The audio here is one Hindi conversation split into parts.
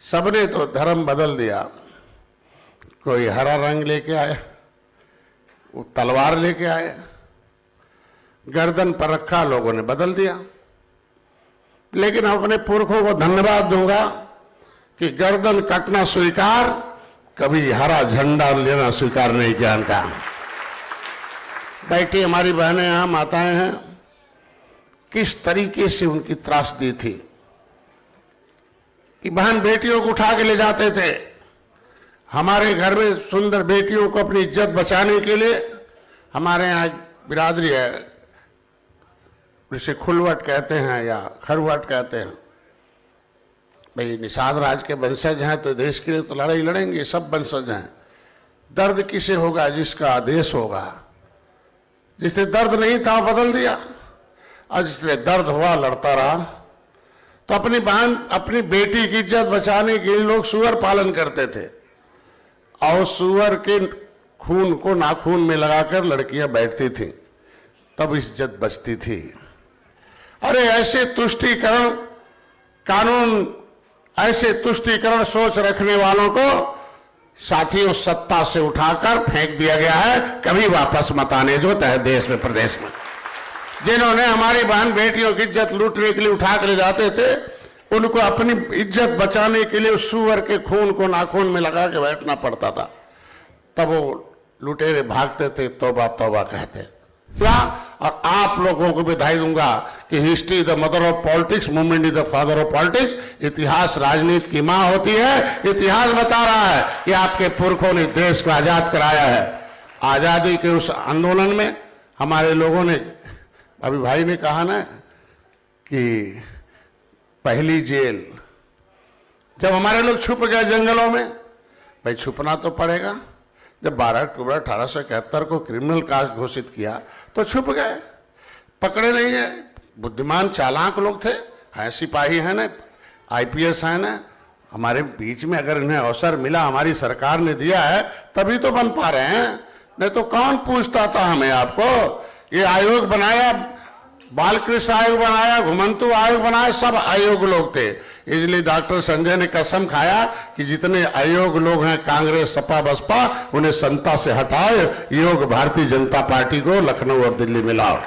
सबने तो धर्म बदल दिया। कोई हरा रंग लेके आया, वो तलवार लेके आए, गर्दन पर रखा, लोगों ने बदल दिया। लेकिन अपने पुरखों को धन्यवाद दूंगा कि गर्दन कटना स्वीकार, कभी हरा झंडा लेना स्वीकार नहीं किया उनका। बैठी हमारी बहनें यहां, माताएं हैं, किस तरीके से उनकी त्रासदी थी कि बहन बेटियों को उठा के ले जाते थे। हमारे घर में सुंदर बेटियों को अपनी इज्जत बचाने के लिए हमारे यहाँ बिरादरी है, जिसे खुलवट कहते हैं या खरवट कहते हैं। भाई निषाद राज के वंशज हैं तो देश के लिए तो लड़ाई लड़ेंगे, सब वंशज हैं। दर्द किसे होगा? जिसका आदेश होगा। जिसे दर्द नहीं था बदल दिया, और जिसने दर्द हुआ लड़ता रहा। तो अपनी बहन, अपनी बेटी की इज्जत बचाने के लिए लोग सुअर पालन करते थे, और सुअर के खून को नाखून में लगाकर लड़कियां बैठती थी, तब इज्जत बचती थी। अरे ऐसे तुष्टीकरण कानून, ऐसे तुष्टीकरण सोच रखने वालों को साथियों सत्ता से उठाकर फेंक दिया गया है, कभी वापस मत आने जो तय देश में प्रदेश में। जिन्होंने हमारी बहन बेटियों की इज्जत लूटने के लिए उठा कर ले जाते थे, उनको अपनी इज्जत बचाने के लिए सुअर के खून को नाखून में लगा के बैठना पड़ता था, तब वो लुटेरे भागते थे, तौबा तौबा कहते। और आप लोगों को बधाई दूंगा कि history is the mother of politics, movement is the father of politics. इतिहास राजनीति की मां होती है। इतिहास बता रहा है कि आपके पुरखों ने देश को आजाद कराया है। आजादी के उस आंदोलन में हमारे लोगों ने, अभी भाई ने कहा ना कि पहली जेल, जब हमारे लोग छुप गए जंगलों में, भाई छुपना तो पड़ेगा। जब 12 अक्टूबर 1871 को क्रिमिनल कास्ट घोषित किया तो छुप गए, पकड़े नहीं गए। बुद्धिमान चालाक लोग थे, हैं सिपाही हैं ना, आईपीएस हैं ना, हमारे बीच में अगर इन्हें अवसर मिला, हमारी सरकार ने दिया है, तभी तो बन पा रहे हैं। नहीं तो कौन पूछता था हमें? आपको ये आयोग बनाया, बालकृष्ण आयोग बनाया, घुमंतु आयोग बनाया, सब आयोग लोग थे। इसलिए डॉक्टर संजय ने कसम खाया कि जितने आयोग लोग हैं कांग्रेस सपा बसपा, उन्हें सत्ता से हटाओ, योग भारतीय जनता पार्टी को लखनऊ और दिल्ली में लाओ।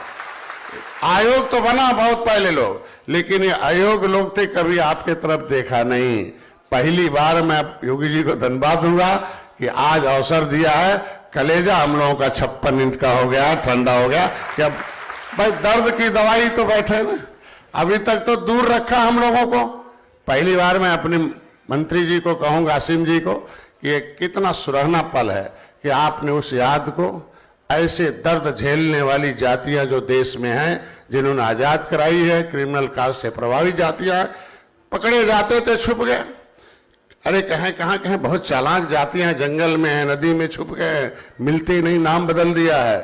आयोग तो बना बहुत पहले लोग, लेकिन ये आयोग लोग थे, कभी आपके तरफ देखा नहीं। पहली बार मैं योगी जी को धन्यवाद दूंगा कि आज अवसर दिया है। कलेजा हम लोगों का 56 इंच का हो गया, ठंडा हो गया। क्या भाई दर्द की दवाई तो बैठे ना, अभी तक तो दूर रखा हम लोगों को। पहली बार मैं अपने मंत्री जी को कहूंगा, असीम जी को, कि ये कितना सुरहना पल है कि आपने उस याद को, ऐसे दर्द झेलने वाली जातियां जो देश में हैं, जिन्होंने आजाद कराई है, क्रिमिनल कास्ट से प्रभावित जातियां, पकड़े जाते थे, छुप गए। अरे कहें बहुत चालाक जातियां हैं, जंगल में है, नदी में छुप गए, मिलते नहीं, नाम बदल दिया है।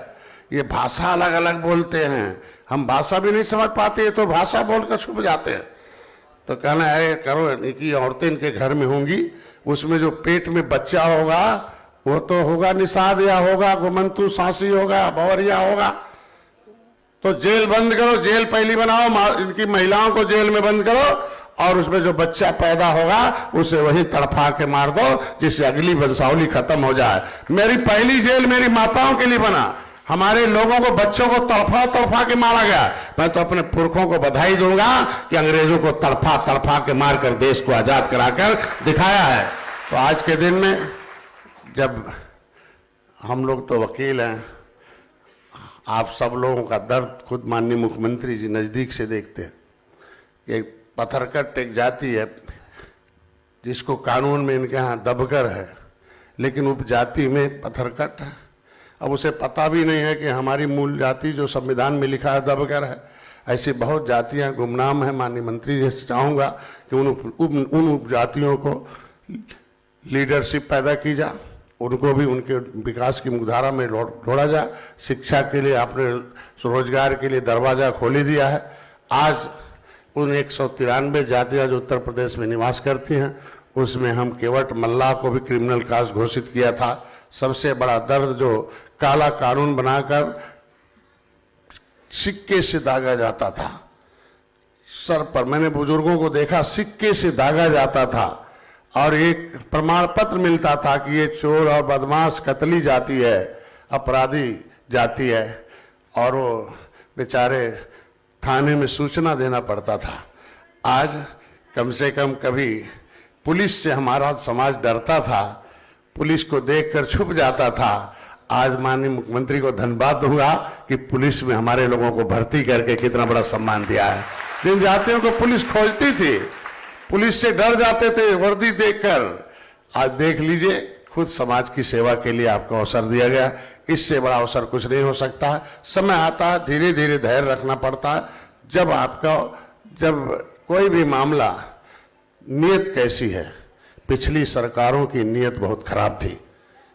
ये भाषा अलग अलग बोलते हैं, हम भाषा भी नहीं समझ पाते, तो भाषा बोलकर छुप जाते हैं। तो कहना है करो, इनकी औरतें इनके घर में होंगी, उसमें जो पेट में बच्चा होगा वो तो होगा निषाद, या होगा घुमंतु, सांसी होगा, बवरिया होगा। तो जेल बंद करो, जेल पहली बनाओ, इनकी महिलाओं को जेल में बंद करो, और उसमें जो बच्चा पैदा होगा उसे वही तड़फा के मार दो, जिससे अगली वंशावली खत्म हो जाए। मेरी पहली जेल मेरी माताओं के लिए बना, हमारे लोगों को, बच्चों को तड़फा तड़फा के मारा गया। मैं तो अपने पुरखों को बधाई दूंगा कि अंग्रेजों को तड़फा तड़फा के मारकर देश को आजाद कराकर दिखाया है। तो आज के दिन में जब हम लोग तो वकील हैं, आप सब लोगों का दर्द खुद माननीय मुख्यमंत्री जी नजदीक से देखते हैं। एक पत्थरकट एक जाति है जिसको कानून में इनके यहाँ दबकर है, लेकिन उपजाति में पत्थरकट है। अब उसे पता भी नहीं है कि हमारी मूल जाति जो संविधान में लिखा है दबकर है। ऐसी बहुत जातियां गुमनाम हैं। माननीय मंत्री जी से चाहूँगा कि उन उपजातियों को लीडरशिप पैदा की जाए, उनको भी उनके विकास की मुख्यधारा में जोड़ा जाए। शिक्षा के लिए आपने रोजगार के लिए दरवाजा खोली दिया है। आज उन 193 जातियां जो उत्तर प्रदेश में निवास करती हैं, उसमें हम केवट मल्लाह को भी क्रिमिनल कास्ट घोषित किया था। सबसे बड़ा दर्द जो काला कानून बनाकर सिक्के से दागा जाता था सर पर, मैंने बुजुर्गों को देखा सिक्के से दागा जाता था और एक प्रमाण पत्र मिलता था कि ये चोर और बदमाश कतली जाती है, अपराधी जाती है, और वो बेचारे थाने में सूचना देना पड़ता था। आज कम से कम कभी पुलिस से हमारा समाज डरता था, पुलिस को देखकर छुप जाता था। आज माननीय मुख्यमंत्री को धन्यवाद दूंगा कि पुलिस में हमारे लोगों को भर्ती करके कितना बड़ा सम्मान दिया है। जिन जातियों को पुलिस खोजती थी, पुलिस से डर जाते थे वर्दी देखकर, आज देख लीजिए खुद समाज की सेवा के लिए आपको अवसर दिया गया। इससे बड़ा अवसर कुछ नहीं हो सकता है। समय आता है, धीरे धीरे धैर्य रखना पड़ता है। जब कोई भी मामला, नीयत कैसी है, पिछली सरकारों की नीयत बहुत खराब थी।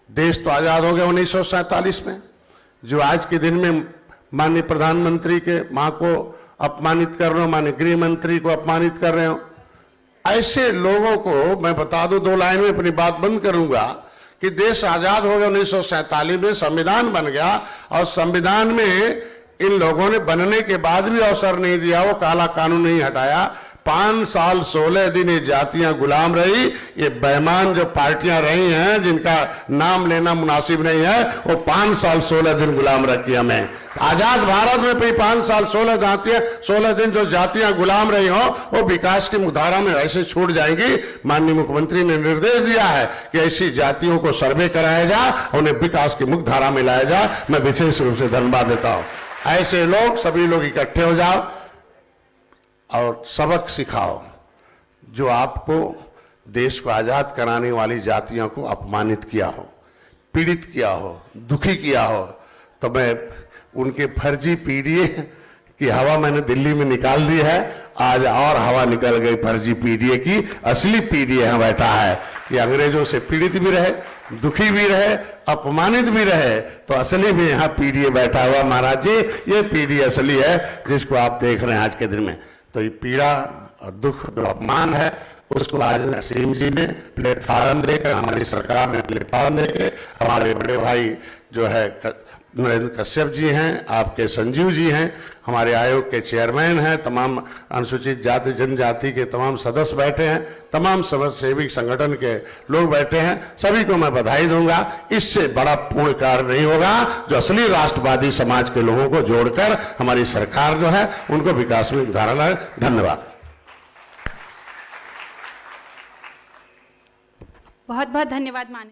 देश तो आजाद हो गया 1947 में। जो आज के दिन में माननीय प्रधानमंत्री के मां को अपमानित कर रहे हो, माननीय गृह मंत्री को अपमानित कर रहे हो, ऐसे लोगों को मैं बता दूं, 2 लाइन में अपनी बात बंद करूंगा कि देश आजाद हो गया 1947 में, संविधान बन गया, और संविधान में इन लोगों ने बनने के बाद भी अवसर नहीं दिया, वो काला कानून नहीं हटाया। 5 साल 16 दिन ये जातियां गुलाम रही। ये बेईमान जो पार्टियां रही हैं, जिनका नाम लेना मुनासिब नहीं है, वो 5 साल 16 दिन गुलाम रखी हमें। आजाद भारत में भी 5 साल 16 दिन जो जातियां गुलाम रही हो, वो विकास की मुखधारा में ऐसे छूट जाएंगी। माननीय मुख्यमंत्री ने निर्देश दिया है कि ऐसी जातियों को सर्वे कराया जाए, उन्हें विकास की मुखधारा में लाया जाए। मैं विशेष रूप से धन्यवाद देता हूं। ऐसे लोग, सभी लोग इकट्ठे हो जाओ और सबक सिखाओ। जो आपको देश को आजाद कराने वाली जातियों को अपमानित किया हो, पीड़ित किया हो, दुखी किया हो, तो मैं उनके फर्जी पीडीए की हवा मैंने दिल्ली में निकाल दी है। आज और हवा निकल गई फर्जी पीडीए की। असली पीडीए यहां बैठा है कि अंग्रेजों से पीड़ित भी रहे, दुखी भी रहे, अपमानित भी रहे, तो असली में यहाँ पीडीए बैठा हुआ। महाराज जी, ये पीडीए असली है जिसको आप देख रहे हैं आज के दिन में। तो ये पीड़ा और दुख, जो अपमान है, उसको आज नसीम जी ने प्लेटफार्म देकर, हमारी सरकार ने प्लेटफार्म देकर, हमारे बड़े भाई जो है नरेंद्र कश्यप जी हैं, आपके संजीव जी हैं, हमारे आयोग के चेयरमैन हैं, तमाम अनुसूचित जाति जनजाति के तमाम सदस्य बैठे हैं, तमाम समाज सेवी संगठन के लोग बैठे हैं, सभी को मैं बधाई दूंगा। इससे बड़ा पूर्ण कार्य नहीं होगा जो असली राष्ट्रवादी समाज के लोगों को जोड़कर हमारी सरकार जो है उनको विकास में उदाहरण है। धन्यवाद। बहुत बहुत धन्यवाद माननीय।